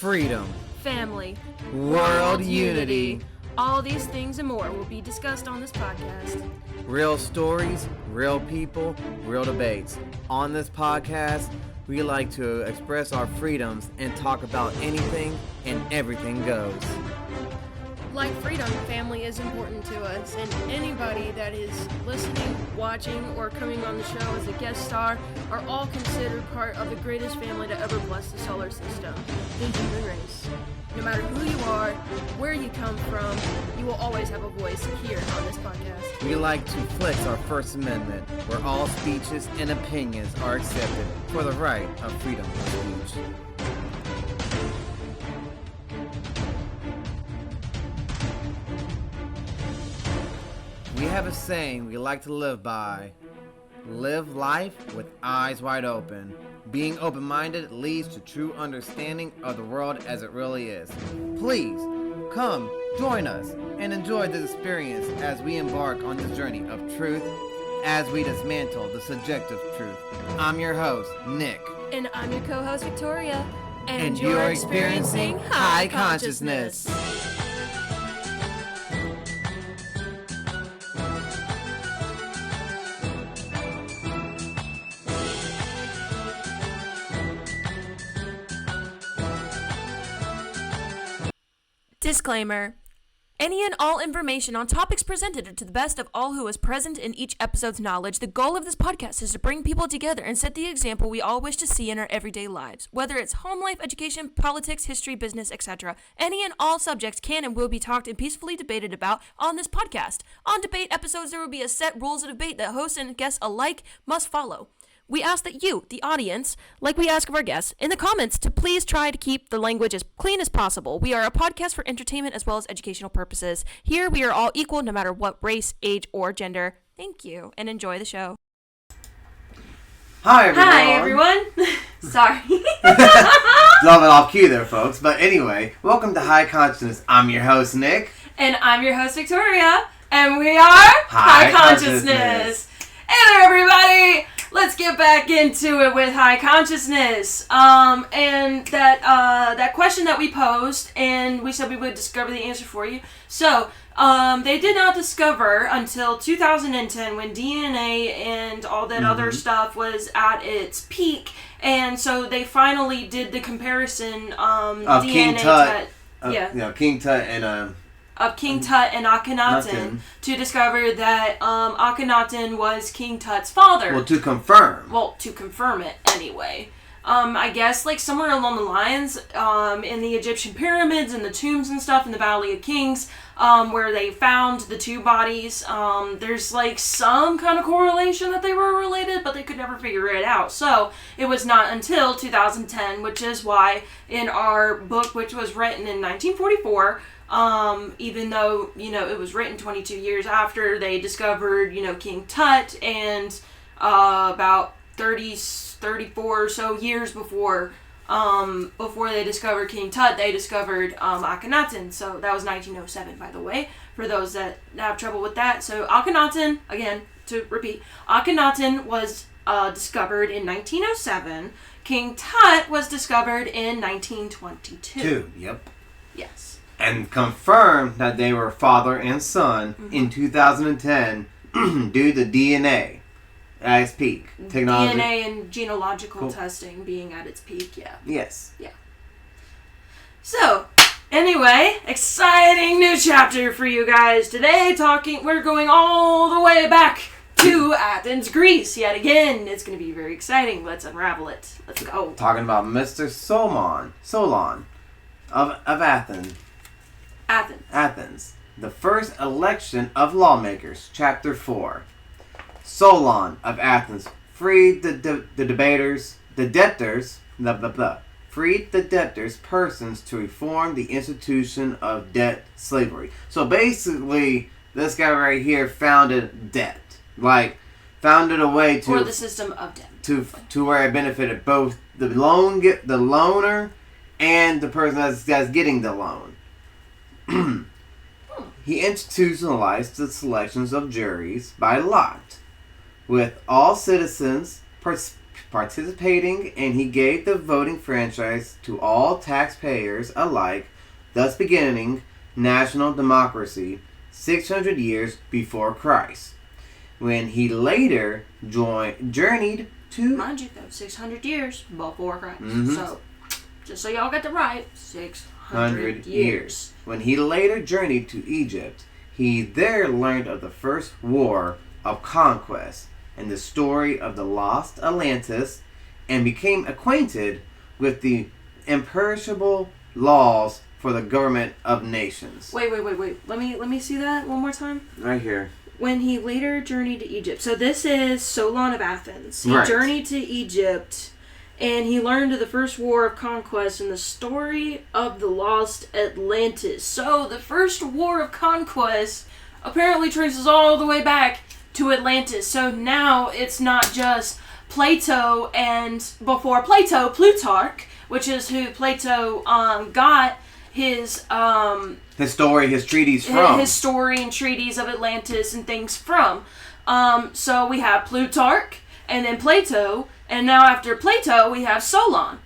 freedom, family, world unity. All these things and more will be discussed on this podcast. Real stories, real people, real debates. On this podcast, we like to express our freedoms and talk about anything and everything goes. Like freedom, family is important to us, and anybody that is listening, watching, or coming on the show as a guest star are all considered part of the greatest family to ever bless the solar system, the human race. No matter who you are, where you come from, you will always have a voice here on this podcast. We like to flex our First Amendment, where all speeches and opinions are accepted for the right of freedom of speech. We have a saying we like to live by. Live life with eyes wide open. Being open-minded leads to true understanding of the world as it really is. Please, come, join us, and enjoy this experience as we embark on this journey of truth as we dismantle the subjective truth. I'm your host, Nick. And I'm your co-host, Victoria. And you're experiencing High Consciousness. Disclaimer. Any and all information on topics presented are to the best of all who is present in each episode's knowledge. The goal of this podcast is to bring people together and set the example we all wish to see in our everyday lives. Whether it's home life, education, politics, history, business, etc. Any and all subjects can and will be talked and peacefully debated about on this podcast. On debate episodes, there will be a set rules of debate that hosts and guests alike must follow. We ask that you, the audience, like we ask of our guests, in the comments to please try to keep the language as clean as possible. We are a podcast for entertainment as well as educational purposes. Here we are all equal no matter what race, age, or gender. Thank you, and enjoy the show. Hi, everyone. Hi, everyone. Sorry. Love it off cue there, folks. But anyway, welcome to High Consciousness. I'm your host, Nick. And I'm your host, Victoria. And we are High Consciousness. Hey there, everybody. Let's get back into it with high consciousness. And that question that we posed, and we said we would discover the answer for you. So, they did not discover until 2010 when DNA and all that other stuff was at its peak. And so they finally did the comparison, of DNA King Tut. King Tut and of King Tut and Akhenaten to discover that Akhenaten was King Tut's father. Well, to confirm it anyway. I guess like somewhere along the lines in the Egyptian pyramids and the tombs and stuff in the Valley of Kings where they found the two bodies, there's like some kind of correlation that they were related, but they could never figure it out. So it was not until 2010, which is why in our book, which was written in 1944, even though, it was written 22 years after they discovered, King Tut, and about 34 or so years before they discovered King Tut, they discovered Akhenaten. So that was 1907, by the way, for those that have trouble with that. So Akhenaten, again, to repeat, Akhenaten was discovered in 1907. King Tut was discovered in 1922. Yep. Yes. And confirmed that they were father and son in 2010 due to DNA at its peak. Technology. DNA and genealogical testing being at its peak, yeah. Yes. Yeah. So, anyway, exciting new chapter for you guys. Today, we're going all the way back to Athens, Greece. Yet again, it's going to be very exciting. Let's unravel it. Let's go. Talking about Mr. Solon of Athens. Athens. The first election of lawmakers. Chapter 4. Solon of Athens freed the debtors persons to reform the institution of debt slavery. So basically, this guy right here founded debt. Founded a way to... Or the system of debt. To where it benefited both the loaner and the person that's getting the loan. He institutionalized the selections of juries by lot, with all citizens participating, and he gave the voting franchise to all taxpayers alike, thus beginning national democracy 600 years before Christ. When he later journeyed to... Mind you, though, 600 years before Christ. Mhm. So, just so y'all get the right, 600 years. When he later journeyed to Egypt, he there learned of the first war of conquest and the story of the lost Atlantis, and became acquainted with the imperishable laws for the government of nations. Wait. Let me see that one more time. Right here. When he later journeyed to Egypt. So this is Solon of Athens. He Right. journeyed to Egypt, and he learned of the first war of conquest and the story of the lost Atlantis. So the first war of conquest apparently traces all the way back to Atlantis. So now it's not just Plato and, before Plato, Plutarch, which is who Plato got his story, his treatise from. his story and treatise of Atlantis and things from. So we have Plutarch and then Plato, and now after Plato we have Solon.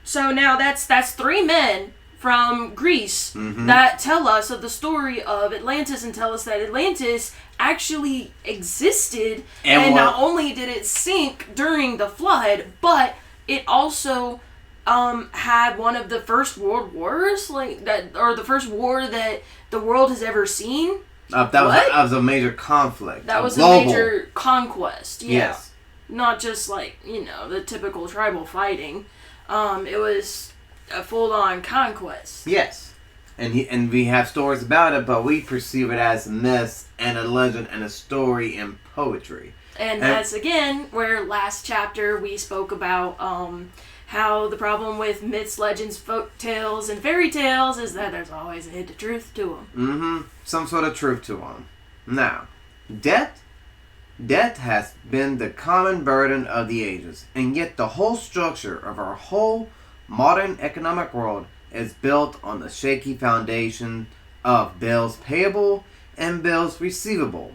So now that's three men from Greece that tell us of the story of Atlantis and tell us that Atlantis actually existed, and not only did it sink during the flood, but it also had one of the first world wars, like that, or the first war that the world has ever seen. That was a major conflict. That was global. a major conquest. Yeah. Yes. Not just like, the typical tribal fighting. It was a full-on conquest. Yes. And we have stories about it, but we perceive it as myths and a legend and a story and poetry. And that's, again, where last chapter we spoke about how the problem with myths, legends, folk tales, and fairy tales is that there's always a hint of truth to them. Some sort of truth to them. Now, debt has been the common burden of the ages, and yet the whole structure of our whole modern economic world is built on the shaky foundation of bills payable and bills receivable.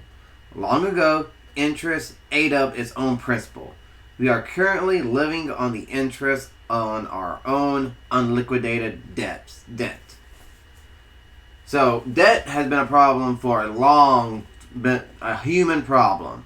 Long ago, interest ate up its own principle. We are currently living on the interest on our own unliquidated debt. So, debt has been a problem for a human problem.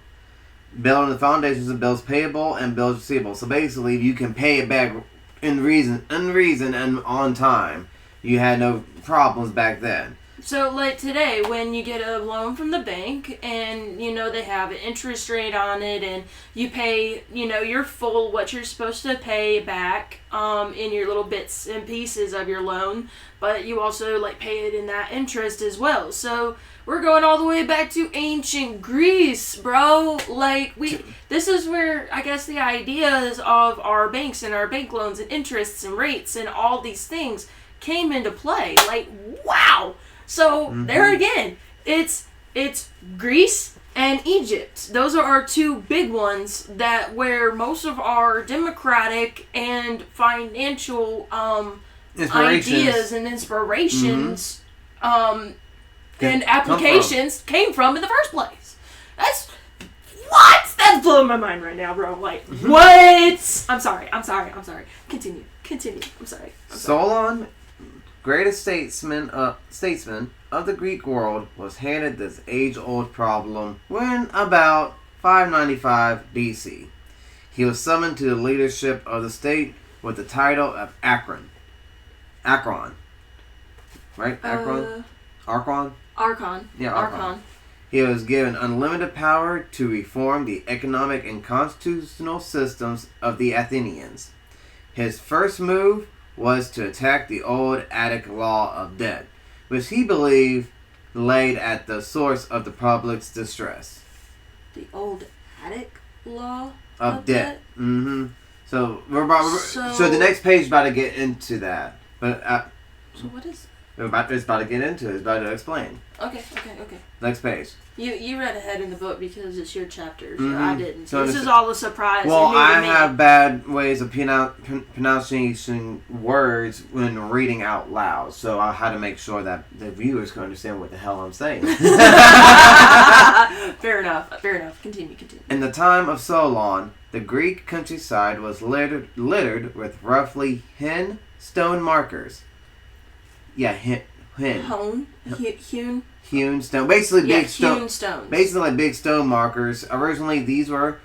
Building the foundations of bills payable and bills receivable. So basically, you can pay it back in reason and on time. You had no problems back then. So, like today, when you get a loan from the bank and, they have an interest rate on it and you pay, your full, what you're supposed to pay back in your little bits and pieces of your loan, but you also, pay it in that interest as well. So, we're going all the way back to ancient Greece, bro. This is where, I guess, the ideas of our banks and our bank loans and interests and rates and all these things came into play. Wow! So, there again, it's Greece and Egypt. Those are our two big ones where most of our democratic and financial ideas and inspirations and applications came from in the first place. That's blowing my mind right now, bro. What? I'm sorry. Continue. I'm sorry. Solon, greatest statesman of the Greek world, was handed this age-old problem when about 595 BC. He was summoned to the leadership of the state with the title of Akron. Right? Archon? Archon. Yeah, Archon. He was given unlimited power to reform the economic and constitutional systems of the Athenians. His first move was to attack the old Attic law of debt, which he believed laid at the source of the public's distress. The old Attic law of debt? So so the next page is about to get into that. But so what is? It's about to get into it. It's about to explain. Okay. Next page. You read ahead in the book because it's your chapter. So I didn't. So this is all a surprise. Well, I have bad ways of pronouncing words when reading out loud, so I had to make sure that the viewers can understand what the hell I'm saying. Fair enough. Continue. In the time of Solon, The Greek countryside was littered with roughly hen stone markers. Yeah, hen. Hewn stone. Basically, big stone. Hewn stones. Basically, like big stone markers. Originally, these were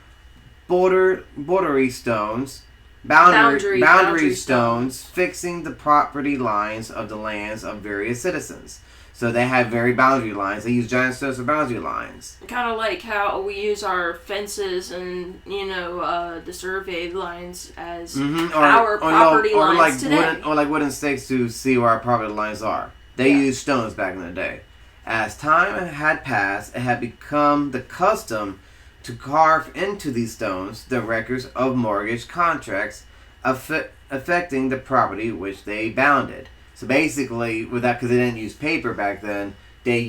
boundary stones. Boundary stones fixing the property lines of the lands of various citizens. So they had very boundary lines. They used giant stones for boundary lines. Kind of like how we use our fences and, the survey lines as our property lines today. Or like wooden stakes to see where our property lines are. They used stones back in the day. As time had passed, it had become the custom to carve into these stones the records of mortgage contracts affecting the property which they bounded. So basically, with that, because they didn't use paper back then, they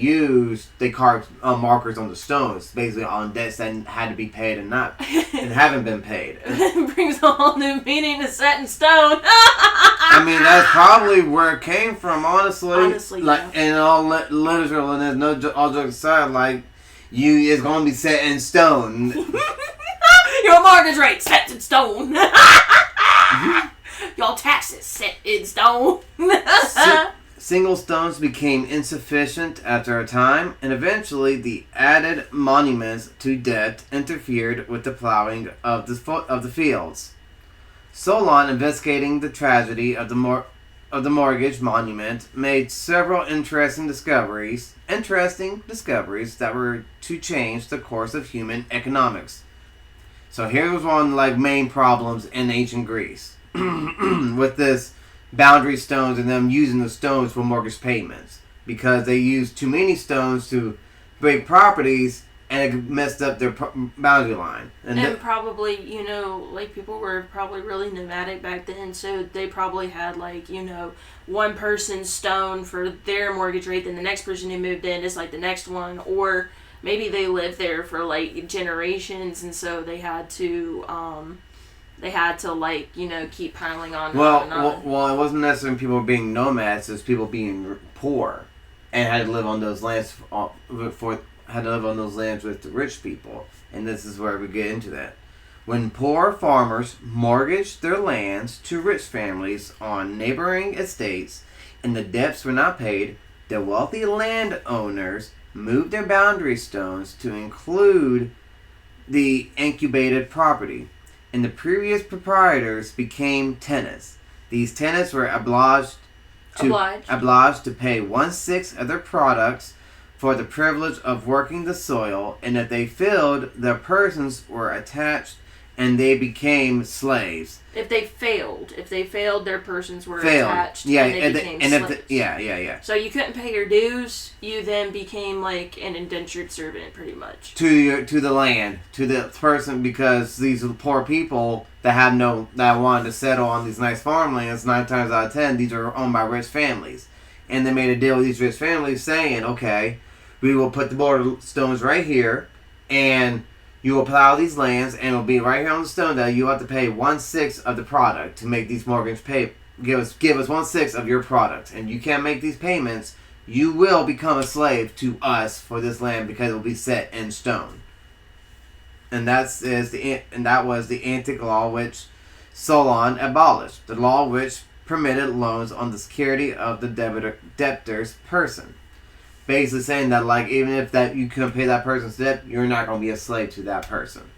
carved markers on the stones, basically on debts that had to be paid and haven't been paid. It brings a whole new meaning to set in stone. I mean, that's probably where it came from, honestly. Yeah. And all literal, and there's all jokes aside, like, it's going to be set in stone. Your mortgage rate set in stone. Your taxes set in stone. Single stones became insufficient after a time, and eventually the added monuments to debt interfered with the plowing of the fields. Solon, investigating the tragedy of the mortgage monument, made several interesting discoveries that were to change the course of human economics. So here was one main problems in ancient Greece with this boundary stones and them using the stones for mortgage payments because they used too many stones to break properties and it messed up their boundary line. And probably, people were probably really nomadic back then, so they probably had one person's stone for their mortgage rate, then the next person who moved in is the next one, or maybe they lived there for generations, and so they had to keep piling on. Well, it wasn't necessarily people being nomads; it was people being poor and had to live on those lands with the rich people. And this is where we get into that. When poor farmers mortgaged their lands to rich families on neighboring estates, and the debts were not paid, the wealthy landowners moved their boundary stones to include the incubated property, and the previous proprietors became tenants. These tenants were obliged to pay 1/6 of their products for the privilege of working the soil, and if they failed, their persons were attached and they became slaves. If they failed, their persons were attached and they became slaves. So you couldn't pay your dues, you then became an indentured servant, pretty much. To the land, to the person, because these poor people that wanted to settle on these nice farmlands, 9 times out of 10, these are owned by rich families. And they made a deal with these rich families saying, okay, we will put the border stones right here, and you will plow these lands, and it will be right here on the stone that you have to pay 1/6 of the product to make these mortgage pay. Give us 1/6 of your product, and you can't make these payments. You will become a slave to us for this land because it will be set in stone. And that was the antique law which Solon abolished, the law which permitted loans on the security of the debtor's person. Basically saying that even if you couldn't pay that person's debt, you're not going to be a slave to that person.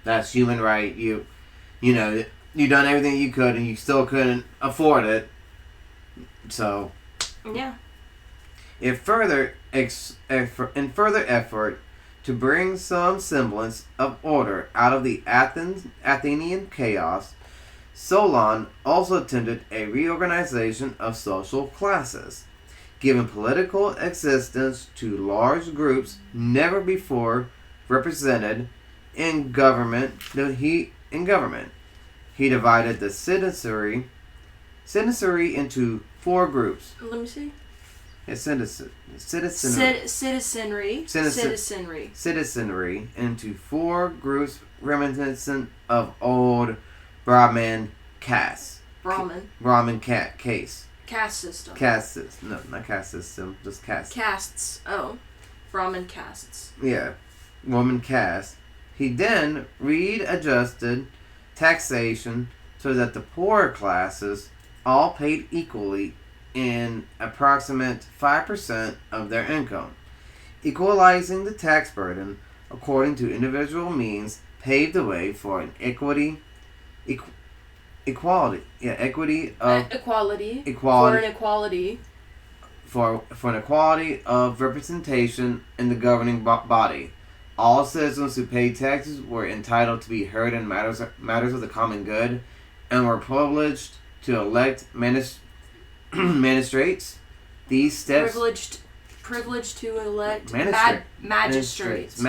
That's human right. You done everything you could and you still couldn't afford it. So yeah. In further effort to bring some semblance of order out of the Athenian chaos, Solon also attempted a reorganization of social classes, giving political existence to large groups never before represented in government. He divided the citizenry into 4 groups. Let me see. Citizenry into 4 groups reminiscent of old Brahmin castes. Brahmin case. Caste system. No, not caste system, just caste. Castes. Oh. Brahmin castes. Yeah. Woman caste. He then readjusted taxation so that the poorer classes all paid equally in approximate 5% of their income. Equalizing the tax burden according to individual means paved the way for an equality for an equality of representation in the governing body. All citizens who paid taxes were entitled to be heard in matters of the common good, and were privileged to elect magistrates. These steps privileged to elect magistrates.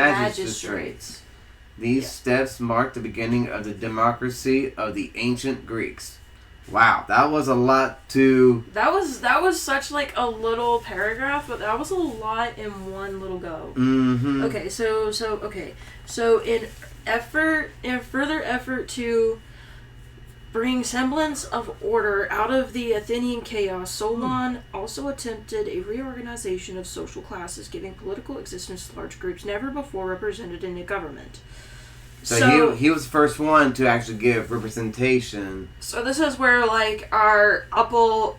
These steps marked the beginning of the democracy of the ancient Greeks. Wow, that was a lot to... That was such like a little paragraph, but that was a lot in one little go. Mm-hmm. Okay, so in further effort to bring semblance of order out of the Athenian chaos, Solon also attempted a reorganization of social classes, giving political existence to large groups never before represented in a government. So he was the first one to actually give representation. So this is where like our upper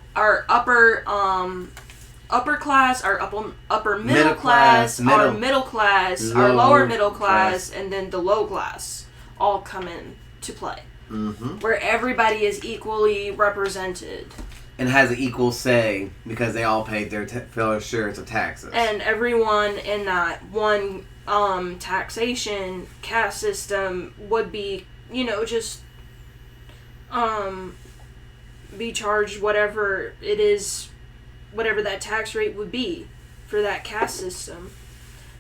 class, our upper middle class, our middle class, our lower middle class, and then the low class all come in to play. Mm-hmm. Where everybody is equally represented. And has an equal say because they all paid their fair shares of taxes. And everyone in that one taxation caste system would be, just be charged whatever it is, whatever that tax rate would be for that caste system.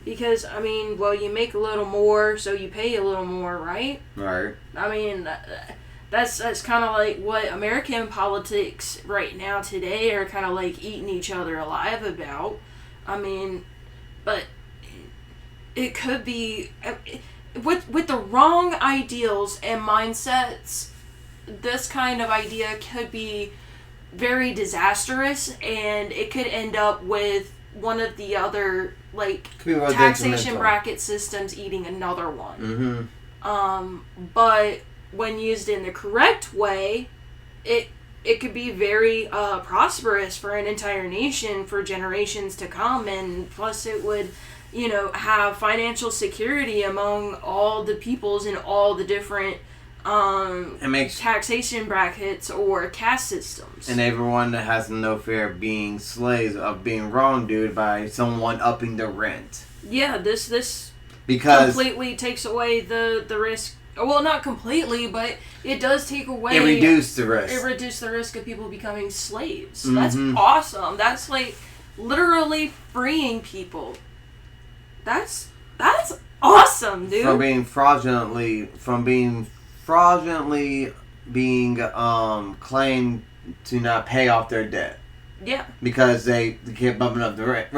Because, you make a little more, so you pay a little more, right? Right. That's kind of like what American politics right now today are kind of like eating each other alive about. But it could be, with the wrong ideals and mindsets, this kind of idea could be very disastrous, and it could end up with one of the other taxation bracket systems eating another one. Mm-hmm. But when used in the correct way, it could be very prosperous for an entire nation for generations to come, and plus it would, have financial security among all the peoples in all the different taxation brackets or caste systems. And everyone that has no fear of being slaves, of being wronged by someone upping the rent. Yeah, this because completely takes away the risk. Well, not completely, but it does take away... It reduced the risk. It reduced the risk of people becoming slaves. Mm-hmm. That's awesome. That's like literally freeing people. That's awesome, dude. From being fraudulently being claimed to not pay off their debt. Yeah. Because they kept bumping up the rent.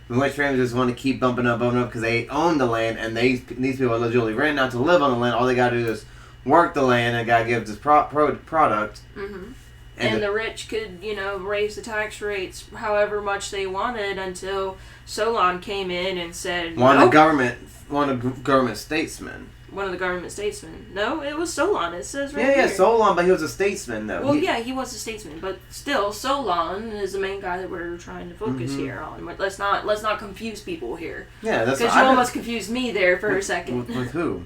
The rich families just want to keep bumping up because they own the land, and these people are legitimately renting out to live on the land. All they got to do is work the land and got to give this product. Mm-hmm. And the rich could, raise the tax rates however much they wanted until Solon came in and said, One of the government statesmen. One of the government statesmen. No, it was Solon. It says right here. Yeah, Solon, but he was a statesman, though. Well, he was a statesman, but still, Solon is the main guy that we're trying to focus here on. Let's not confuse people here. Yeah, that's because you almost confused me there for a second. With who?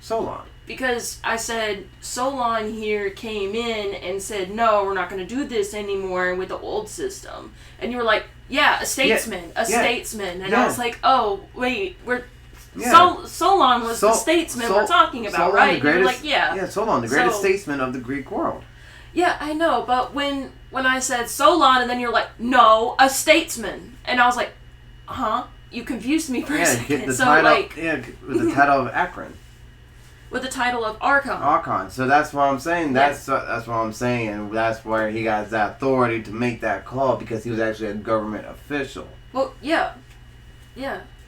Solon. Because I said Solon here came in and said, no, we're not going to do this anymore with the old system, and you were like, yeah, a statesman. And I was like, oh wait, Solon was the statesman we're talking about, Solon, right? Greatest, you were like, yeah. Yeah, Solon, the greatest statesman of the Greek world. Yeah, I know, but when I said Solon, and then you're like, no, a statesman, and I was like, huh? You confused me for a second. With the title of Akron. With the title of Archon. Archon. So that's what I'm saying. That's what I'm saying, and that's where he got that authority to make that call, because he was actually a government official. Well, yeah.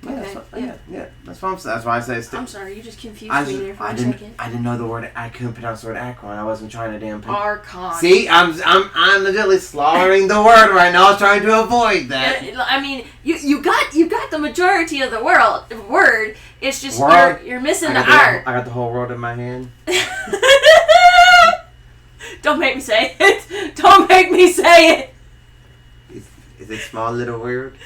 Yeah, Okay, yeah. That's what I'm saying. That's why I say. I'm sorry, you just confused me there for a second. I didn't know the word. I couldn't pronounce the word Archon. I wasn't trying to damn. Archon. See, I'm legitimately slaughtering the word right now. I was trying to avoid that. I mean, you got the majority of the word. It's just you're missing the R. I got the whole world in my hand. Don't make me say it. Don't make me say it. Is it small little weird?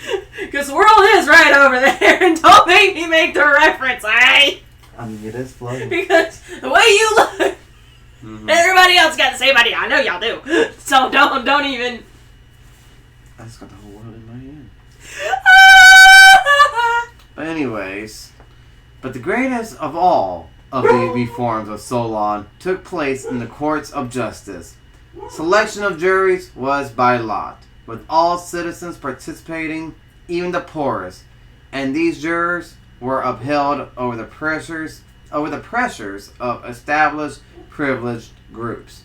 Because the world is right over there, and don't make me make the reference, alright? I mean, it is floating. Because the way you look, everybody else got the same idea. I know y'all do. So don't even. I just got the whole world in my hand. But anyways, the greatest of all of the reforms of Solon took place in the courts of justice. Selection of juries was by lot, with all citizens participating, even the poorest, and these jurors were upheld over the pressures of established privileged groups.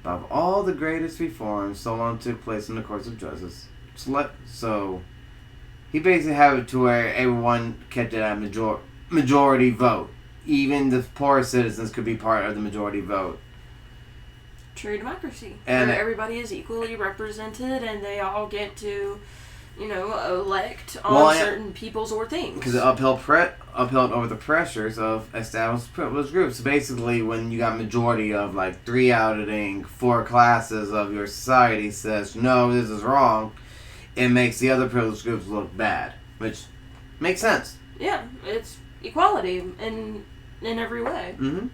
Of all the greatest reforms, Solon took place in the courts of justice. So he basically had it to where everyone kept it at majority vote. Even the poor citizens could be part of the majority vote. True democracy. And where everybody is equally represented and they all get to, elect on certain peoples or things. Because it upheld over the pressures of established privileged groups. So basically, when you got majority of like 3 out of 4 classes of your society says, no, this is wrong, it makes the other privileged groups look bad. Which makes sense. Yeah, it's equality in every way. Mm-hmm.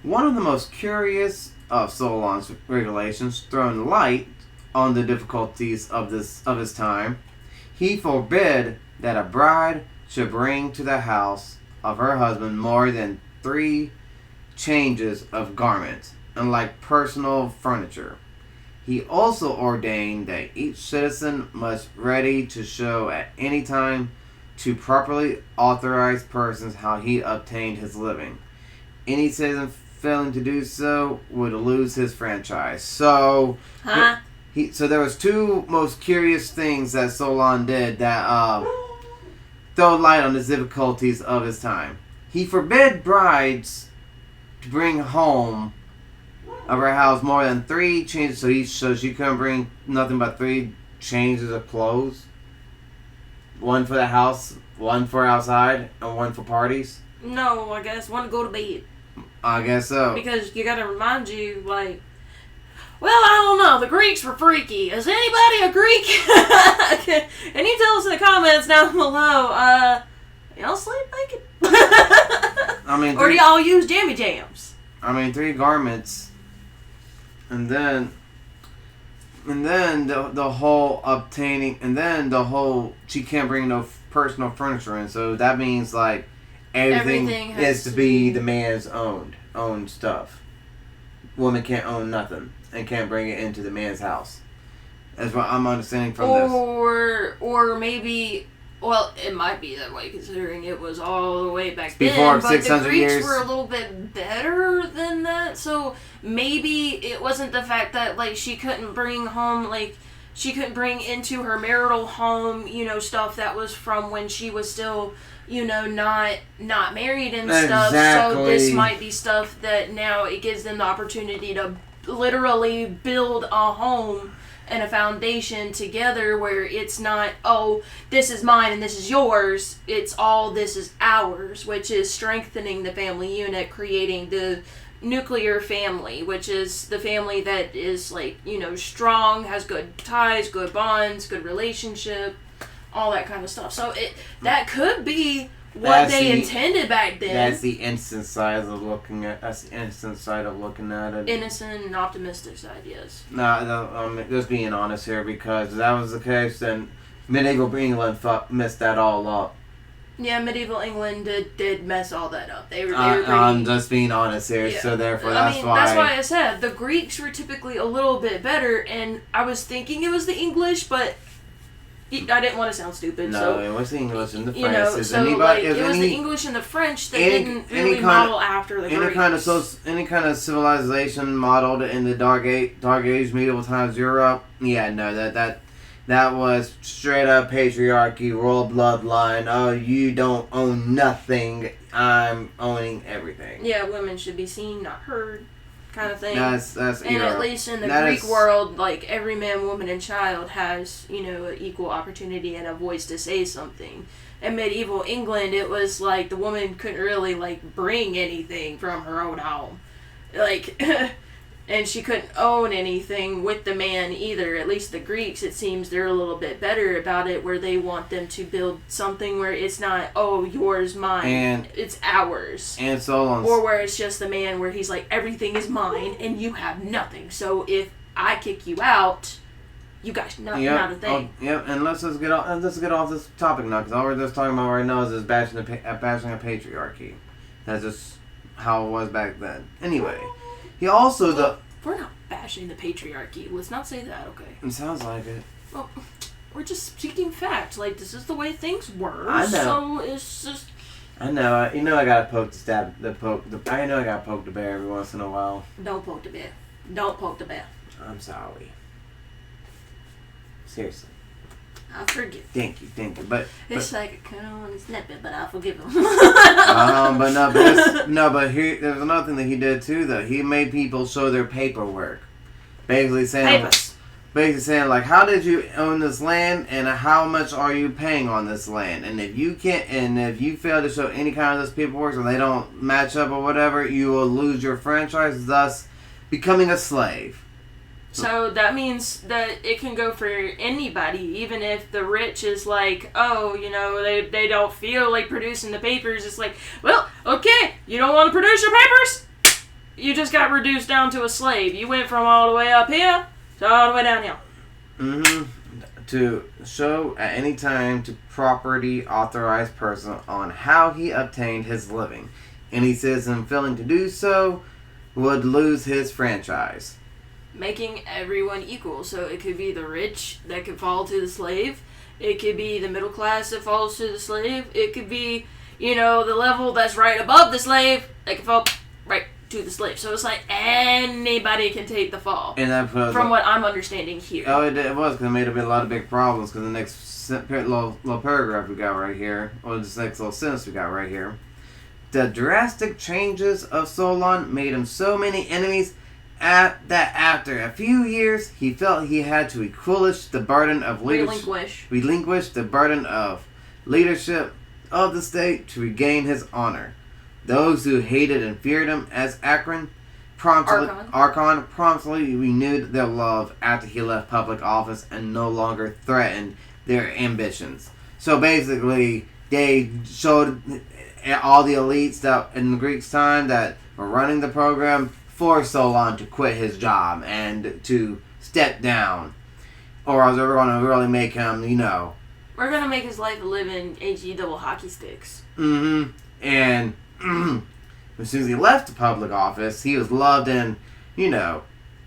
One of the most curious of Solon's regulations, throwing light on the difficulties of his time, he forbid that a bride should bring to the house of her husband more than 3 changes of garments, unlike personal furniture. He also ordained that each citizen must ready to show at any time to properly authorized persons how he obtained his living. Any citizen failing to do so would lose his franchise. So, so there was 2 most curious things that Solon did that throw light on the difficulties of his time. He forbid brides to bring home of her house more than 3 changes, so she couldn't bring nothing but 3 changes of clothes. 1 for the house, 1 for outside, and 1 for parties. No, I guess 1 to go to bed. I guess so. Because you gotta remind you, well, I don't know, the Greeks were freaky. Is anybody a Greek? Can you tell us in the comments down below, y'all sleep naked? Or do y'all use jammy jams? 3 garments. And then the whole obtaining, and then the whole, she can't bring no personal furniture in. So that means, like, everything has to be the man's own stuff. Woman can't own nothing and can't bring it into the man's house. That's what I'm understanding from this. Or maybe, well, it might be that way considering it was all the way back Before then. But 600 the Greeks years. were a little bit better than that. So maybe it wasn't the fact that she couldn't bring home she couldn't bring into her marital home stuff that was from when she was still not married and stuff. So this might be stuff that now it gives them the opportunity to literally build a home and a foundation together where it's not, oh, this is mine and this is yours. It's all this is ours, which is strengthening the family unit, creating the nuclear family, which is the family that is strong, has good ties, good bonds, good relationship, all that kind of stuff. So that could be what they intended back then. That's the innocent side of looking at. it. Innocent and optimistic side, yes. No, just being honest here, because if that was the case, then medieval England messed that all up. Yeah, medieval England did mess all that up. They were I'm just being honest here, so therefore that's why. That's why I said the Greeks were typically a little bit better, and I was thinking it was the English, but I didn't want to sound stupid. No, it was the English and the French. It was the English and the French that didn't really model after the Greeks. Any kind of civilization modeled in the Dark Age, medieval times Europe. Yeah, no, that that was straight up patriarchy, royal bloodline. Oh, you don't own nothing. I'm owning everything. Yeah, women should be seen, not heard, kind of thing. That's and era. At least in the That Greek is- world, like every man, woman, and child has, an equal opportunity and a voice to say something. In medieval England, it was like the woman couldn't really like bring anything from her own home, like, and she couldn't own anything with the man either. At least the Greeks, it seems they're a little bit better about it, where they want them to build something where it's not, oh, yours, mine, And- it's ours. And Solon's. Or where it's just the man where he's like, everything is mine and you have nothing. So if I kick you out, you guys not a thing. Yep, and let's just get off this topic now, because all we're just talking about right now is just bashing a patriarchy. That's just how it was back then. Anyway, he also We're not bashing the patriarchy. Let's not say that, okay? It sounds like it. Well, we're just speaking fact. Like, this is the way things were. I know. So it's just... I know. I gotta poke I know I gotta poke the bear every once in a while. Don't poke the bear. Don't poke the bear. I'm sorry. Seriously. I forgive. Thank you. But It's like, I kind of want to snap it, but I'll forgive him. but here there's another thing that he did too. Though he made people show their paperwork, basically saying, like, how did you own this land, and how much are you paying on this land? And if you fail to show any kind of this paperwork, or they don't match up or whatever, you will lose your franchise, thus becoming a slave. So that means that it can go for anybody, even if the rich is like, oh, they don't feel like producing the papers. It's like, well, okay, you don't want to produce your papers? You just got reduced down to a slave. You went from all the way up here to all the way down here. Mm-hmm. To show at any time to property authorized person on how he obtained his living. Any citizen failing to do so would lose his franchise. Making everyone equal. So it could be the rich that could fall to the slave. It could be the middle class that falls to the slave. It could be, the level that's right above the slave that can fall right to the slave. So it's like anybody can take the fall. And that from what I'm understanding here. Oh, it was, because it made a lot of big problems, because the next little paragraph we got right here, or this next little sentence we got right here. The drastic changes of Solon made him so many enemies that after a few years he felt he had to relinquish the burden of leadership of the state to regain his honor. Those who hated and feared him as Archon promptly renewed their love after he left public office and no longer threatened their ambitions. So basically, they showed all the elites that in the Greeks' time that were running the program for Solon to quit his job and to step down, or else we're going to really make him, We're going to make his life a living HE double hockey sticks. Mm-hmm. And as soon as he left the public office, he was loved and,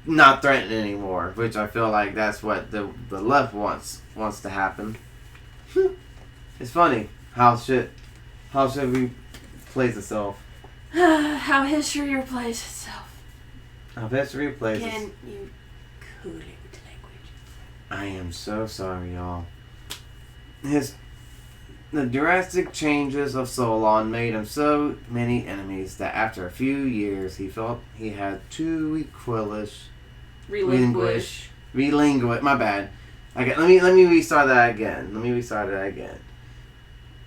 not threatened anymore, which I feel like that's what the left wants to happen. It's funny how shit replays itself. How history replays itself. How history replays itself. Can you cool it with the language? I am so sorry, y'all. The drastic changes of Solon made him so many enemies that after a few years he felt he had to relinquish. My bad. Okay, let me restart that again.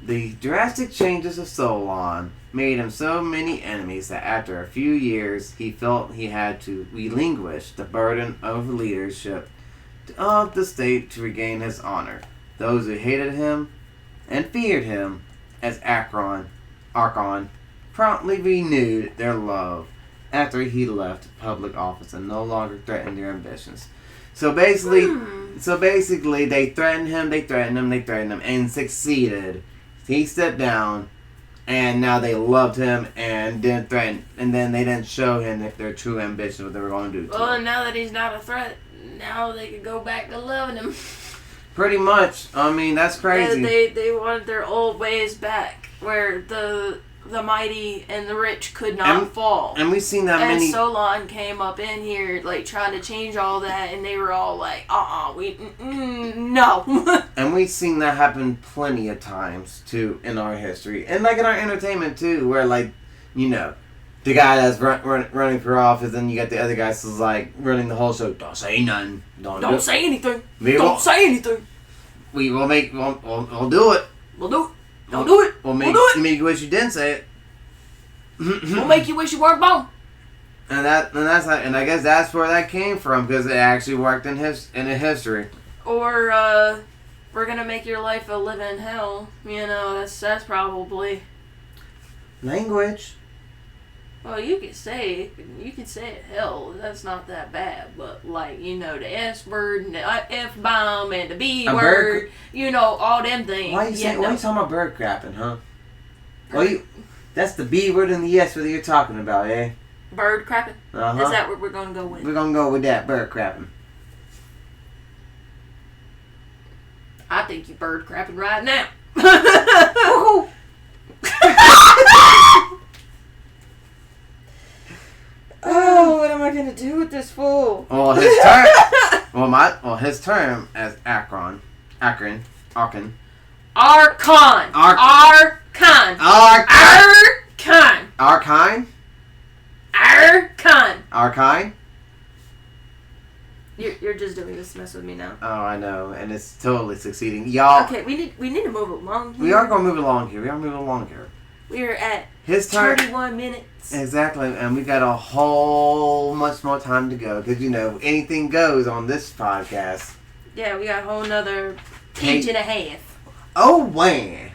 The drastic changes of Solon made him so many enemies that after a few years he felt he had to relinquish the burden of leadership of the state to regain his honor. Those who hated him and feared him as Archon promptly renewed their love after he left public office and no longer threatened their ambitions. So basically, they threatened him, and succeeded. He stepped down, and now they loved him and didn't threaten, and then they didn't show him their true ambition, what they were going to do. Well, and now that he's not a threat, now they can go back to loving him. Pretty much. I mean, that's crazy. They wanted their old ways back, where the mighty and the rich could not fall. And we've seen that and many... Solon came up in here, like, trying to change all that, and they were all like, no. And we've seen that happen plenty of times, too, in our history. And, like, in our entertainment, too, where, like, you know, the guy that's running for office, and you got the other guys who's, like, running the whole show. Don't say nothing. Don't say anything. Don't say anything. We'll do it. We'll do it. Don't do it. We'll make you wish you didn't say it. We'll make you wish you weren't born. And I guess that's where that came from, because it actually worked in a history. Or we're gonna make your life a living hell. You know, that's probably Language. Well, you can say it hell. That's not that bad. But, like, you know, the S word and the F bomb and the B word, you know, all them things. Why are you talking about bird crapping, huh? That's the B word and the S word that you're talking about, eh? Bird crapping? Uh-huh. Is that what we're gonna go with? We're gonna go with that, bird crapping. I think you bird crapping right now. Oh, what am I gonna do with this fool? Well, his term as Archon. You're just doing this to mess with me now. Oh, I know, and it's totally succeeding, y'all. Okay, we need to move along here. We are gonna move along here. We're at his turn. 31 minutes. Exactly, and we got a whole much more time to go, because, you know, anything goes on this podcast. Yeah, we got a whole nother page and a half. Oh, man.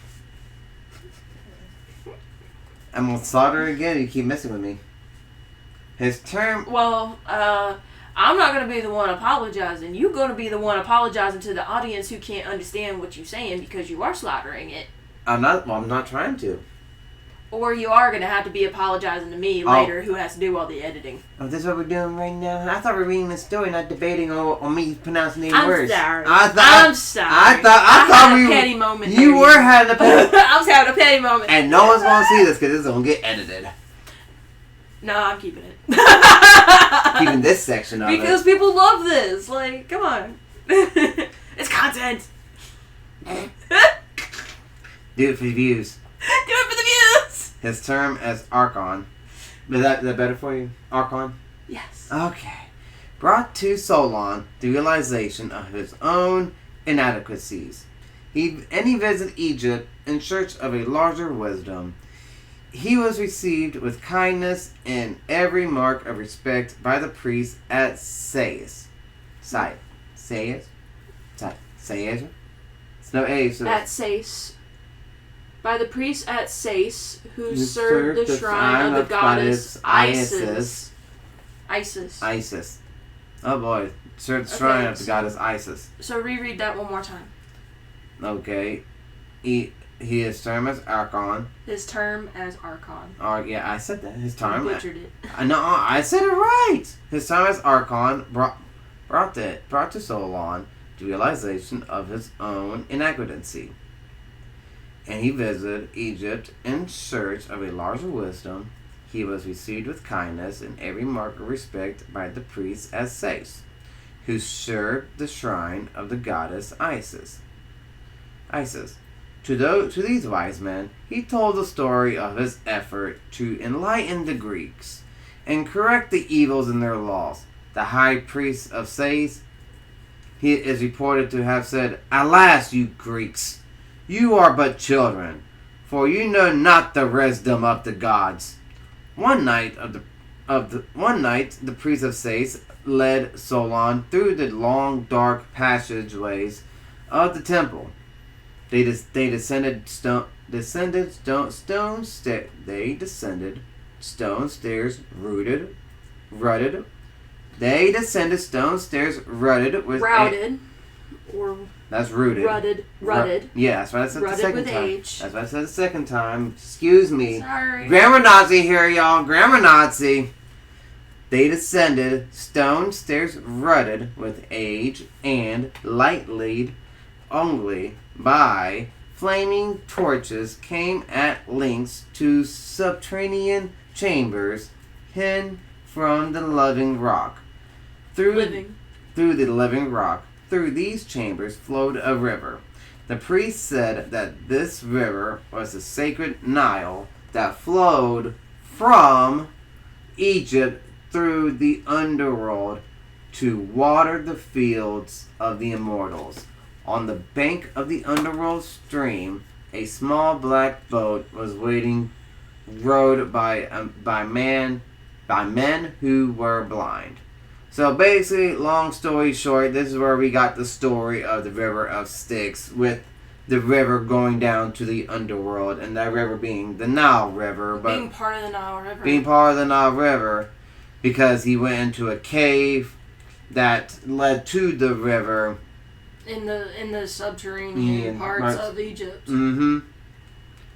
I'm gonna slaughter again. You keep messing with me. His term. Well, I'm not gonna be the one apologizing. You're gonna be the one apologizing to the audience who can't understand what you're saying because you are slaughtering it. I'm not trying to. Or you are going to have to be apologizing to me later, who has to do all the editing. Oh, this is what we're doing right now? I thought we were reading the story, not debating on me pronouncing any words. I'm sorry. I thought we were... petty moment. You were having a petty... I was having a petty moment. And no one's going to see this because it's going to get edited. No, I'm keeping it. Keeping this section of it. Because people love this. Like, come on. It's content. Do it for the views. Do it for the views. His term as Archon. Is that better for you? Archon? Yes. Okay. Brought to Solon the realization of his own inadequacies. He visited Egypt in search of a larger wisdom. He was received with kindness and every mark of respect by the priest at Sais. Sais? It's no A. So at Sais. By the priest at Sais, who served the shrine of the goddess Isis. Isis. Oh boy. Served the shrine of the goddess Isis. So reread that one more time. Okay. His term as Archon. His term as Archon. Yeah, I said that. His term. You butchered it. No, I said it right. His term as Archon brought to Solon the realization of his own inadequacy. And he visited Egypt in search of a larger wisdom. He was received with kindness and every mark of respect by the priests as Sais, who served the shrine of the goddess Isis. To these wise men, he told the story of his effort to enlighten the Greeks and correct the evils in their laws. The high priest of Sais, he is reported to have said, "Alas, you Greeks! You are but children, for you know not the wisdom of the gods." One night, the priest of Sais led Solon through the long, dark passageways of the temple. They descended stone stairs rutted. They descended stone stairs rutted with that's rooted. Rutted. Yeah, that's what I said the second time. H. That's what I said the second time. Excuse me. Sorry. Grammar Nazi here, y'all. Grammar Nazi. They descended stone stairs rutted with age and light lead only by flaming torches came at lengths to subterranean chambers hidden from the living rock. Through the living rock, through these chambers flowed a river. The priest said that this river was the sacred Nile that flowed from Egypt through the underworld to water the fields of the immortals. On the bank of the underworld stream, a small black boat was waiting, rowed by men who were blind. So basically, long story short, this is where we got the story of the River of Styx, with the river going down to the underworld, and that river being the Nile River. But being part of the Nile River. Being part of the Nile River, because he went into a cave that led to the river. In the subterranean parts of Egypt. Mm-hmm.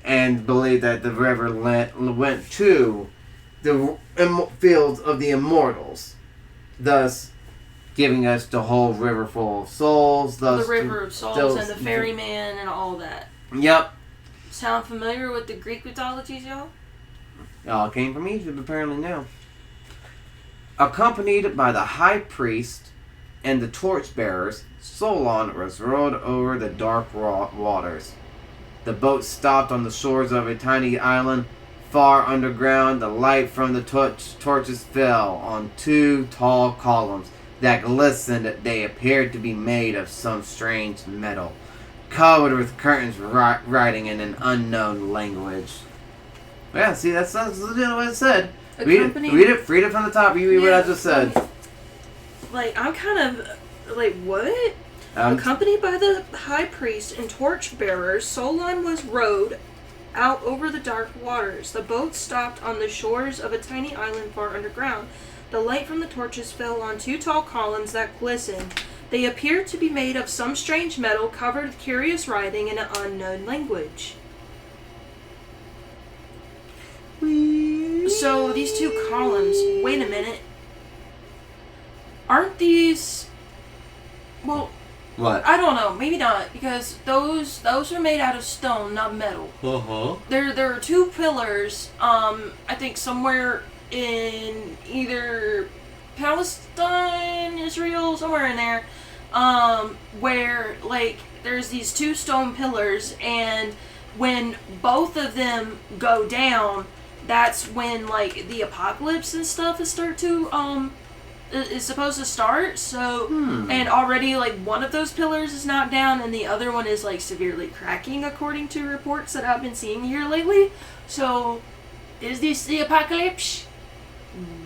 And believed that the river went to the fields of the immortals, thus giving us the whole river full of souls. Thus the river of souls and the ferryman and all that. Yep. Sound familiar with the Greek mythologies, y'all? It all came from Egypt, apparently now. Accompanied by the high priest and the torchbearers, Solon was rowed over the dark waters. The boat stopped on the shores of a tiny island far underground. The light from the torches fell on two tall columns that glistened. They appeared to be made of some strange metal, covered with curtains writing in an unknown language. Yeah, see, that's legit what it said. Read it from the top. You read what I just said. Like, I'm kind of, like, what? Accompanied by the high priest and torchbearers, Solon was rowed out over the dark waters. The boat stopped on the shores of a tiny island far underground. The light from the torches fell on two tall columns that glistened. They appeared to be made of some strange metal covered with curious writing in an unknown language. So, these two columns, wait a minute. Aren't these... Well... What? I don't know. Maybe not, because those are made out of stone, not metal. Uh-huh. There are two pillars, I think somewhere in either Palestine, Israel, somewhere in there, where, like, there's these two stone pillars, and when both of them go down, that's when, like, the apocalypse and stuff is supposed to start. So and already, like, one of those pillars is knocked down and the other one is, like, severely cracking, according to reports that I've been seeing here lately. So is this the apocalypse?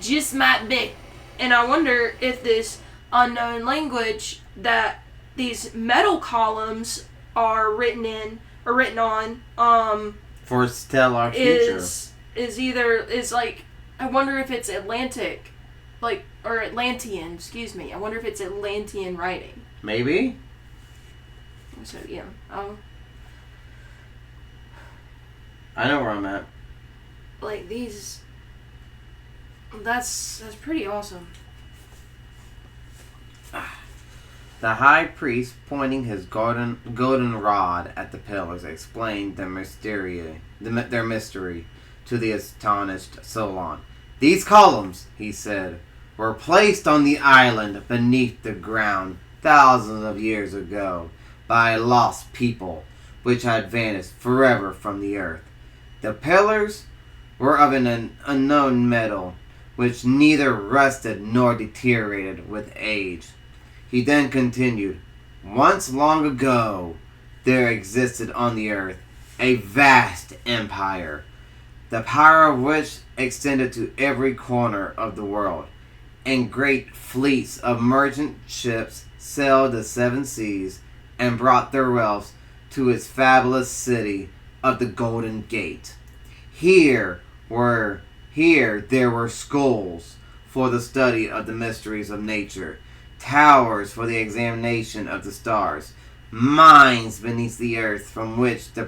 Just might be. And I wonder if this unknown language that these metal columns are written on foretell our future is like, I wonder if it's Atlantic, like, or Atlantean, excuse me. I wonder if it's Atlantean writing. Maybe. So, yeah. I know where I'm at. Like, these... That's pretty awesome. The high priest, pointing his golden rod at the pillars, explained their mystery to the astonished Solon. These columns, he said, were placed on the island beneath the ground thousands of years ago by a lost people which had vanished forever from the earth. The pillars were of an unknown metal which neither rusted nor deteriorated with age. He then continued, once long ago there existed on the earth a vast empire, the power of which extended to every corner of the world, and great fleets of merchant ships sailed the seven seas and brought their wealth to its fabulous city of the Golden Gate. Here there were schools for the study of the mysteries of nature, towers for the examination of the stars, mines beneath the earth from which the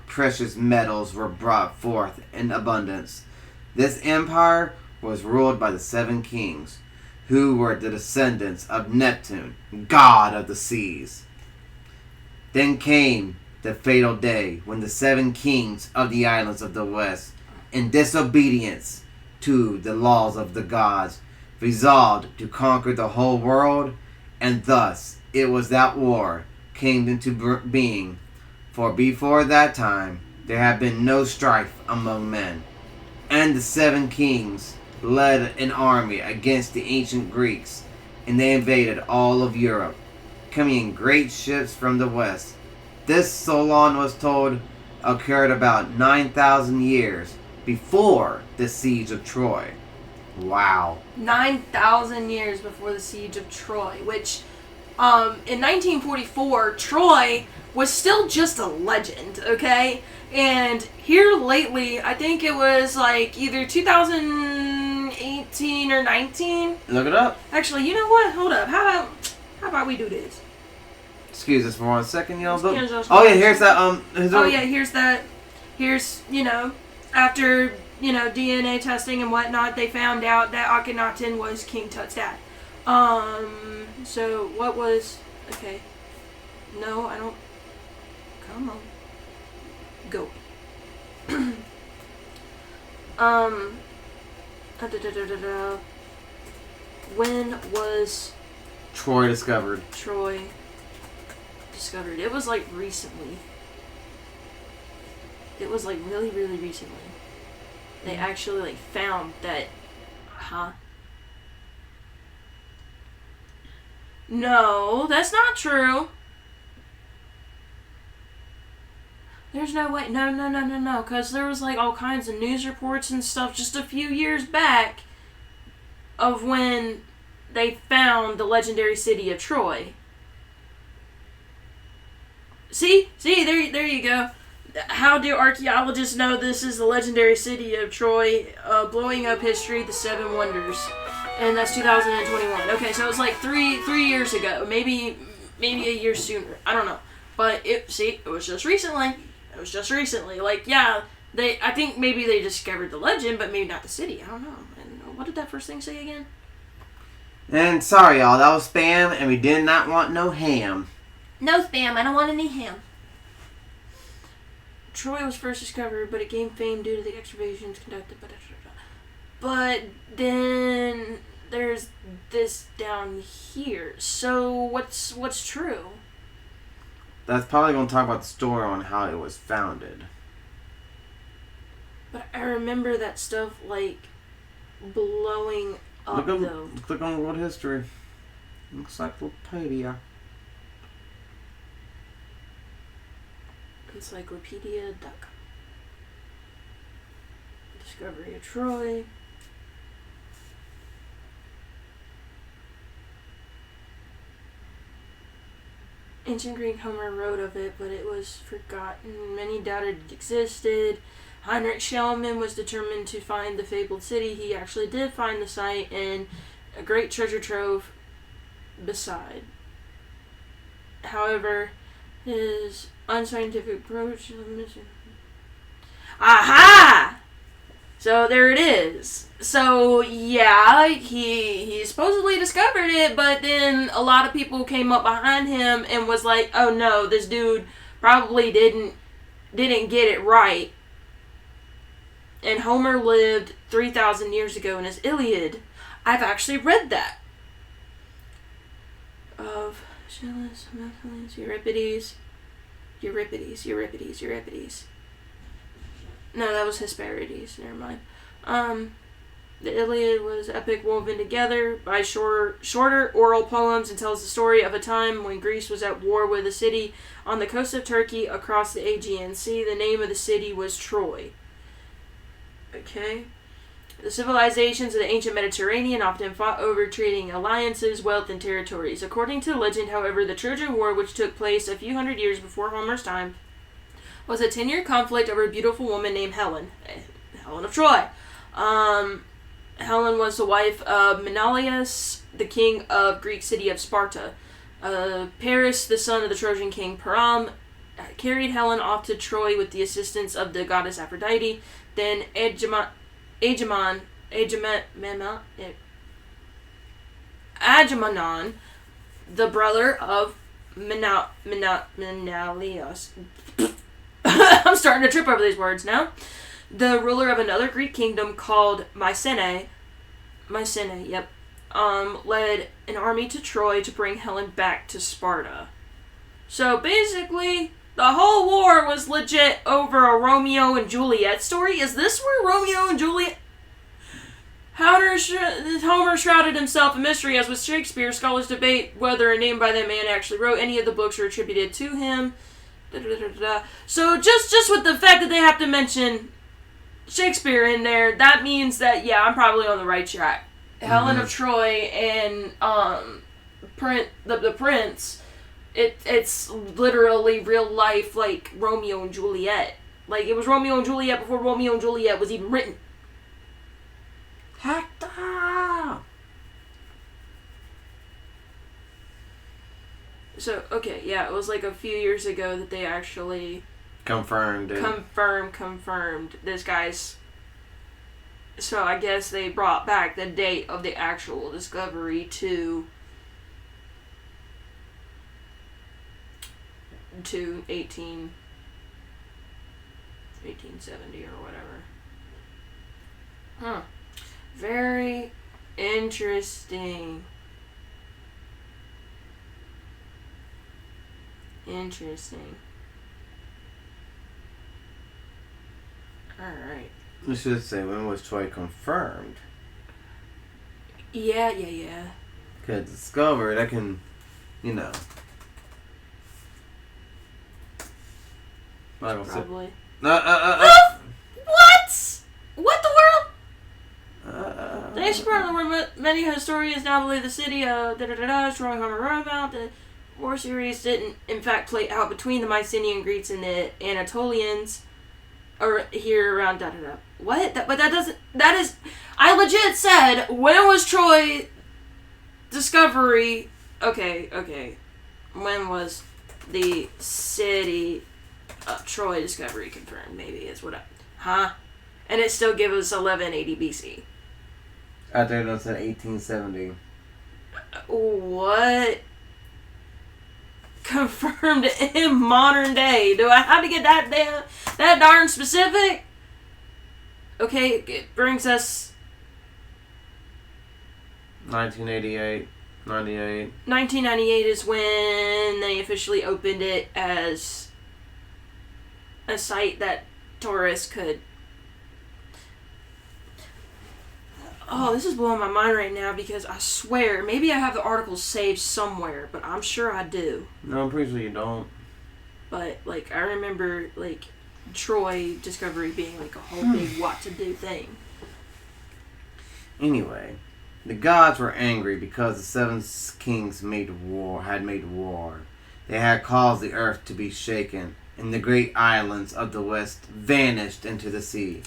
precious metals were brought forth in abundance. This empire was ruled by the seven kings, who were the descendants of Neptune, god of the seas. Then came the fatal day when the 7 kings of the islands of the west, in disobedience to the laws of the gods, resolved to conquer the whole world, and thus it was that war came into being. For before that time there had been no strife among men. And the 7 kings led an army against the ancient Greeks, and they invaded all of Europe, coming in great ships from the west. This, Solon was told, occurred about 9,000 years before the siege of Troy. Wow. 9,000 years before the siege of Troy, which in 1944, Troy was still just a legend, okay? And here lately, I think it was like either 2018 or 19. Look it up. Actually, you know what? Hold up. How about we do this? Excuse us for 1 second, y'all. Oh yeah, here's that. Here's that. Here's, after, DNA testing and whatnot, they found out that Akhenaten was King Tut's dad. So what was... Okay. No, I don't... Come on. Go. When was... Troy discovered? It was like recently. It was like really, really recently. They actually like found that... Huh? No, that's not true. There's no way. No. Because there was like all kinds of news reports and stuff just a few years back of when they found the legendary city of Troy. See, there you go. How do archaeologists know this is the legendary city of Troy? Blowing up history, the 7 wonders. And that's 2021. Okay, so it was like three years ago. Maybe a year sooner. I don't know. But it was just recently. Like, yeah, I think maybe they discovered the legend, but maybe not the city. I don't know. And what did that first thing say again? And sorry, y'all, that was spam, and we did not want no ham. No spam, I don't want any ham. Troy was first discovered, but it gained fame due to the excavations conducted. But then there's this down here. So what's true? That's probably going to talk about the story on how it was founded. But I remember that stuff, like, blowing up, though. Click on World History. Encyclopedia. Encyclopedia.com. Discovery of Troy. Ancient Greek Homer wrote of it, but it was forgotten. Many doubted it existed. Heinrich Schliemann was determined to find the fabled city. He actually did find the site and a great treasure trove beside. However, his unscientific approach to the mission... Aha! So there it is. So yeah, he supposedly discovered it, but then a lot of people came up behind him and was like, "Oh no, this dude probably didn't get it right." And Homer lived 3,000 years ago in his Iliad. I've actually read that. Of Schiller's Euripides. No, that was Hesperides. Never mind. The Iliad was epic woven together by shorter oral poems and tells the story of a time when Greece was at war with a city on the coast of Turkey across the Aegean Sea. The name of the city was Troy. Okay. The civilizations of the ancient Mediterranean often fought over trading alliances, wealth, and territories. According to the legend, however, the Trojan War, which took place a few hundred years before Homer's time, was a 10-year conflict over a beautiful woman named Helen. Helen of Troy. Helen was the wife of Menelaus, the king of Greek city of Sparta. Paris, the son of the Trojan king Priam, carried Helen off to Troy with the assistance of the goddess Aphrodite. Then Agamemnon, the brother of Menalios. I'm starting to trip over these words now. The ruler of another Greek kingdom called Mycenae, yep, led an army to Troy to bring Helen back to Sparta. So basically, the whole war was legit over a Romeo and Juliet story. Is this where Romeo and Juliet... Homer shrouded himself in mystery, as with Shakespeare. Scholars debate whether a name by that man actually wrote any of the books or attributed to him. So just with the fact that they have to mention Shakespeare in there, that means that, yeah, I'm probably on the right track. Mm-hmm. Helen of Troy and the Prince, it's literally real life, like Romeo and Juliet. Like, it was Romeo and Juliet before Romeo and Juliet was even written. Hector! So, okay, yeah, it was like a few years ago that they actually... Confirmed this guy's... So I guess they brought back the date of the actual discovery to 1870 or whatever. Huh. Very interesting. Alright. You should say, when was Troy confirmed? Yeah. Because discovered, I can, Probably. What? What the world? The ancient part where many historians now believe the city of destroying about the war series didn't in fact play out between the Mycenaean Greeks and the Anatolians, or here around What? That is, I legit said, when was Troy discovery? Okay. When was the city of Troy discovery confirmed? Maybe is what and it still gives us 1180 BC. I think that's in 1870. What? Confirmed in modern day. Do I have to get that darn specific? Okay, it brings us 1988, 98. 1998 is when they officially opened it as a site that tourists could... Oh, this is blowing my mind right now because I swear, maybe I have the article saved somewhere, but I'm sure I do. No, I'm pretty sure you don't. But, I remember, Troy discovery being, a whole big what-to-do thing. Anyway, the gods were angry because the seven kings had made war. They had caused the earth to be shaken, and the great islands of the west vanished into the sea.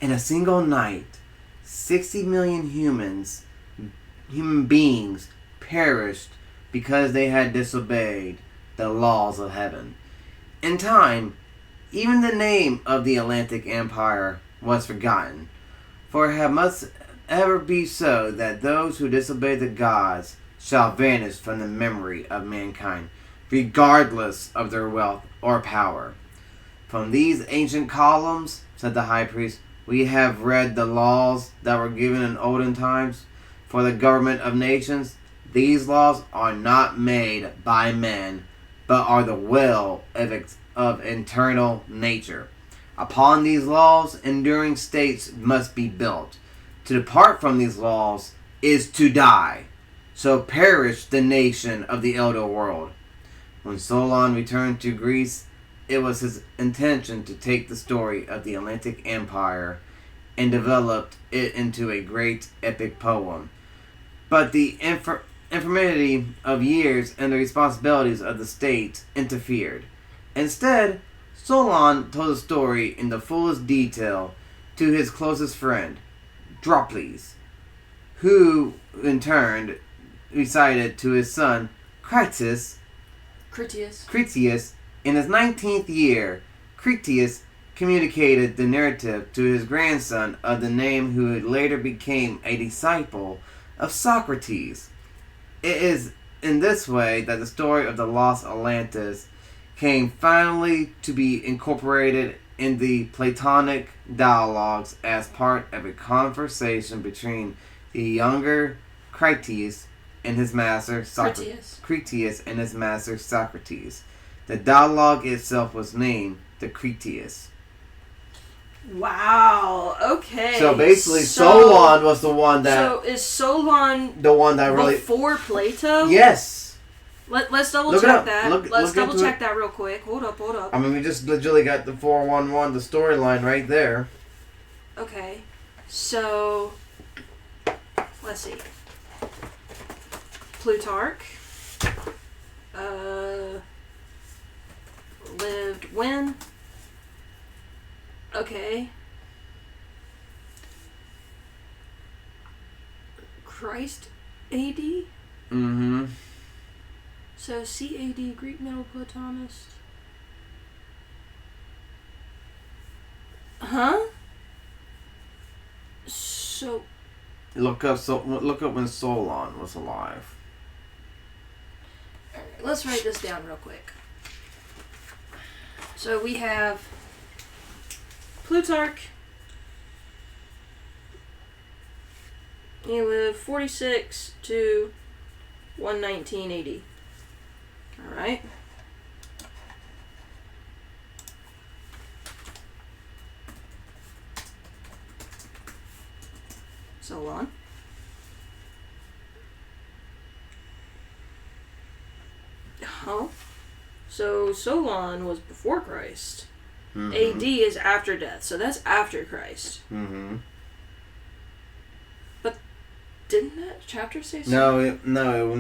In a single night, 60 million human beings perished because they had disobeyed the laws of heaven. In time, even the name of the Atlantic Empire was forgotten, for it must ever be so that those who disobey the gods shall vanish from the memory of mankind, regardless of their wealth or power. From these ancient columns, said the high priest, we have read the laws that were given in olden times for the government of nations. These laws are not made by men, but are the will of eternal nature. Upon these laws, enduring states must be built. To depart from these laws is to die. So perished the nation of the elder world. When Solon returned to Greece, it was his intention to take the story of the Atlantic Empire and develop it into a great epic poem. But the infirmity of years and the responsibilities of the state interfered. Instead, Solon told the story in the fullest detail to his closest friend, Droples, who in turn recited to his son, Critias. In his 19th year, Critias communicated the narrative to his grandson of the name who later became a disciple of Socrates. It is in this way that the story of the lost Atlantis came finally to be incorporated in the Platonic dialogues as part of a conversation between the younger Critias and his master Critias and his master Socrates. The dialogue itself was named the Critias. Wow. Okay. So basically, Solon was the one that. So is Solon the one that really before Plato? Yes. Let's double check that. Let's double check it. that real quick. Hold up. I mean, we just literally got the 411, the storyline right there. Okay. So let's see. Plutarch. Lived when? Okay. Christ AD? Mm-hmm. So CAD, Greek Middle Platonist. Huh? So Look up when Solon was alive. alright, let's write this down real quick. So we have Plutarch. He lived 46 to 119 AD. Alright. Solon. Huh? So Solon was before Christ. Mm-hmm. AD is after death, so that's after Christ. Mm-hmm. But didn't that chapter say so? No.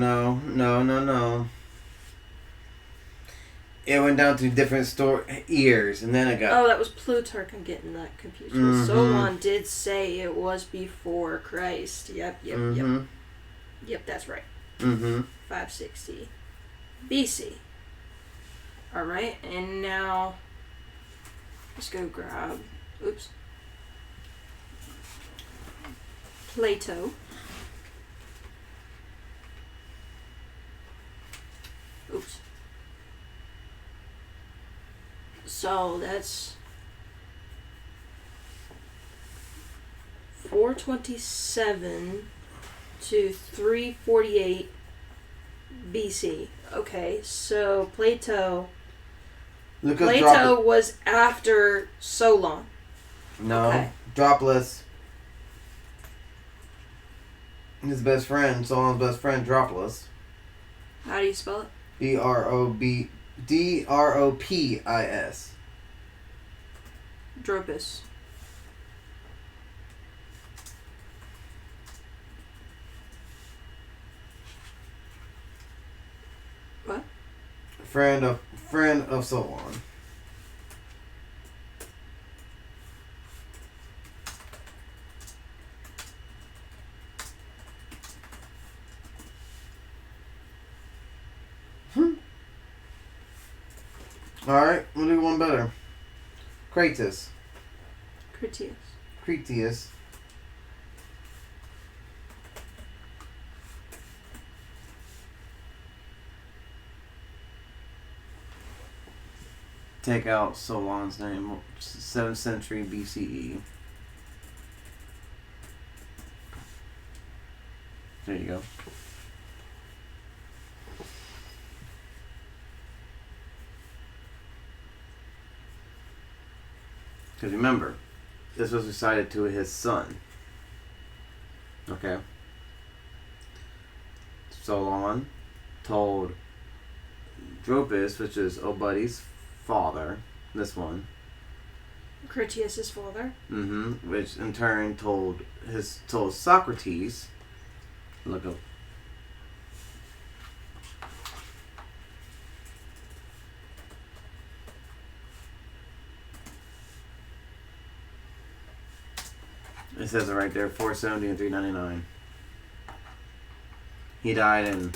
It went down to different years, and then it got. Oh, that was Plutarch. I'm getting that confused. Mm-hmm. Solon did say it was before Christ. Yep. Mm-hmm. Yep, that's right. Mm-hmm. 560 BC. Alright, and now let's go grab Plato. So that's 427 to 348 BC. Okay, so Plato was after Solon. No, okay. Droplus. His best friend, Solon's best friend, Droplus. How do you spell it? Dropis. Dropus. What? Friend of Solon. Alright, we'll do one better. Critias. Take out Solon's name. 7th century BCE. There you go. Because remember, this was recited to his son. Okay. Solon told Dropus, which is Obuddy's father, this one. Critias' father. Mm-hmm. Which in turn told Socrates. Look up. It says it right there, 470 and 399. He died in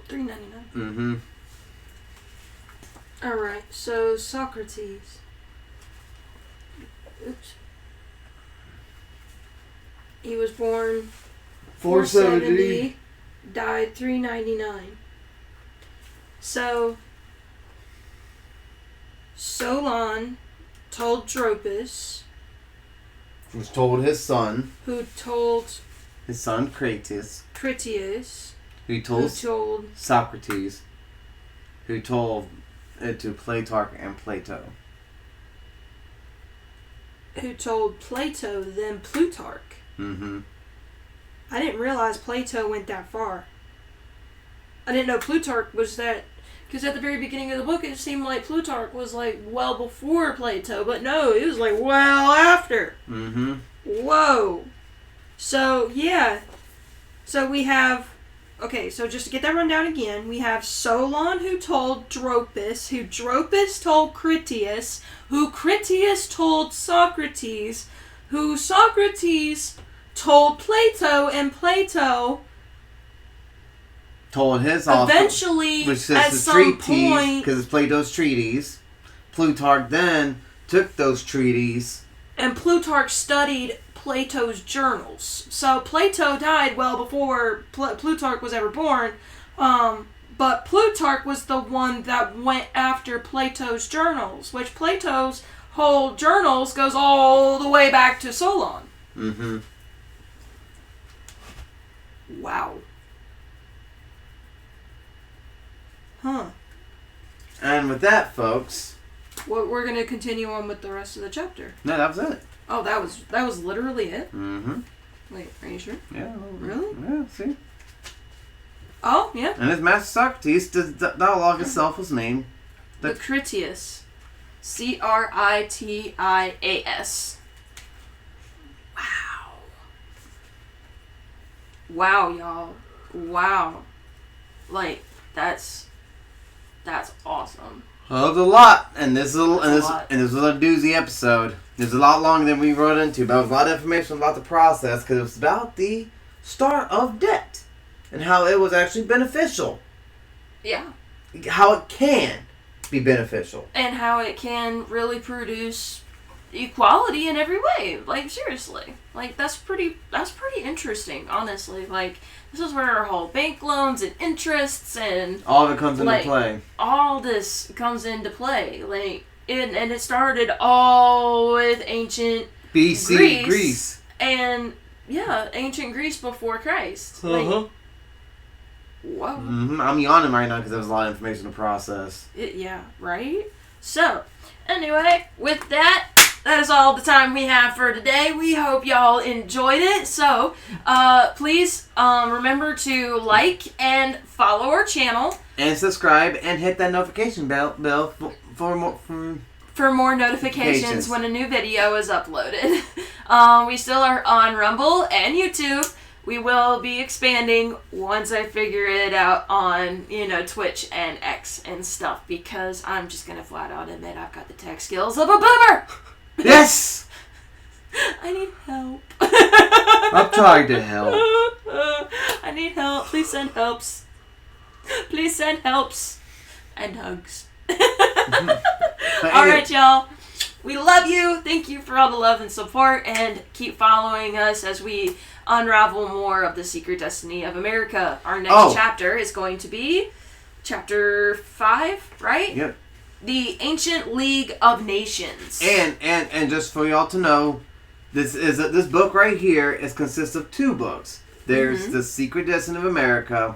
399. Mm-hmm. Alright, so Socrates. He was born 470, died 399. So, Solon told Dropus, Who told his son, who told Critias, who who told told Socrates, who told it to Plutarch and Plato. who told Plato, then Plutarch. Mm-hmm. I didn't realize Plato went that far. I didn't know Plutarch was that, because at the very beginning of the book it seemed like Plutarch was like well before Plato, but no, it was like well after. Mm-hmm. Whoa. So, yeah. So we have, okay, so just to get that rundown again, we have Solon who told Dropus, who Dropus told Critias, who Critias told Socrates, who Socrates told Plato, and Plato Told his author, eventually, which at says the some treatise, point, because it's Plato's treatise. Plutarch then took those treatises. and Plutarch studied Plato's journals. So Plato died well before Plutarch was ever born, but Plutarch was the one that went after Plato's journals, which Plato's whole journals goes all the way back to Solon. Mm-hmm. Wow. Huh. And with that, folks, Well, we're gonna continue on with the rest of the chapter. no, that was it. Oh, that was literally it? Mm-hmm. Wait, are you sure? Yeah. Really? Yeah, see? Oh, yeah. And his master Socrates, the dialogue itself was named The Critias. Critias. Wow. Wow, y'all. Wow. Like, that's awesome. Well, it was a lot, and this was lot. a doozy episode. It was a lot longer than we wrote into, but it was a lot of information about the process, because it was about the start of debt, and how it was actually beneficial. Yeah. How it can be beneficial. And how it can really produce equality in every way. Like, seriously. Like, that's pretty interesting, honestly. Like, this is where our whole bank loans and interests and All of it comes into like, play. all this comes into play. Like, and it started all with ancient BC Greece. And, yeah, ancient Greece before Christ. Like, Uh-huh. whoa. Mm-hmm. I'm yawning right now because there was a lot of information to process. Yeah, right? So, anyway, with that is all the time we have for today. We hope y'all enjoyed it. So, please remember to like and follow our channel. And subscribe and hit that notification bell for more. For more notifications when a new video is uploaded. We still are on Rumble and YouTube. We will be expanding once I figure it out on, Twitch and X and stuff, because I'm just going to flat out admit I've got the tech skills of a boomer! Yes! I need help. I'm trying to help. I need help. Please send helps. Please send helps. And hugs. Alright, y'all. We love you. Thank you for all the love and support, and keep following us as we unravel more of the secret destiny of America. Our next chapter is going to be chapter 5, right? Yep. The Ancient League of Nations. And just for y'all to know, this book right here consists of 2 books. There's The Secret Destiny of America.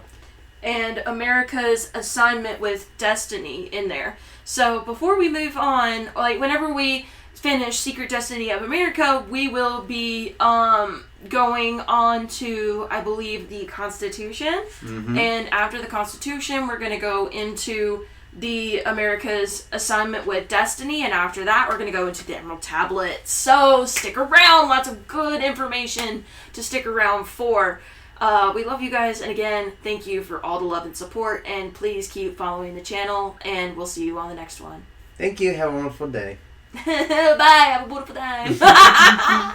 And America's Assignment with Destiny in there. So before we move on, like whenever we finish Secret Destiny of America, we will be going on to, I believe, the Constitution. Mm-hmm. And after the Constitution, we're going to go into the America's Assignment with Destiny, and after that we're going to go into the Emerald Tablet. So stick around, lots of good information to stick around for. We love you guys, and again, thank you for all the love and support, and please keep following the channel, and we'll see you on the next one. Thank you. Have a wonderful day. Bye. Have a wonderful time.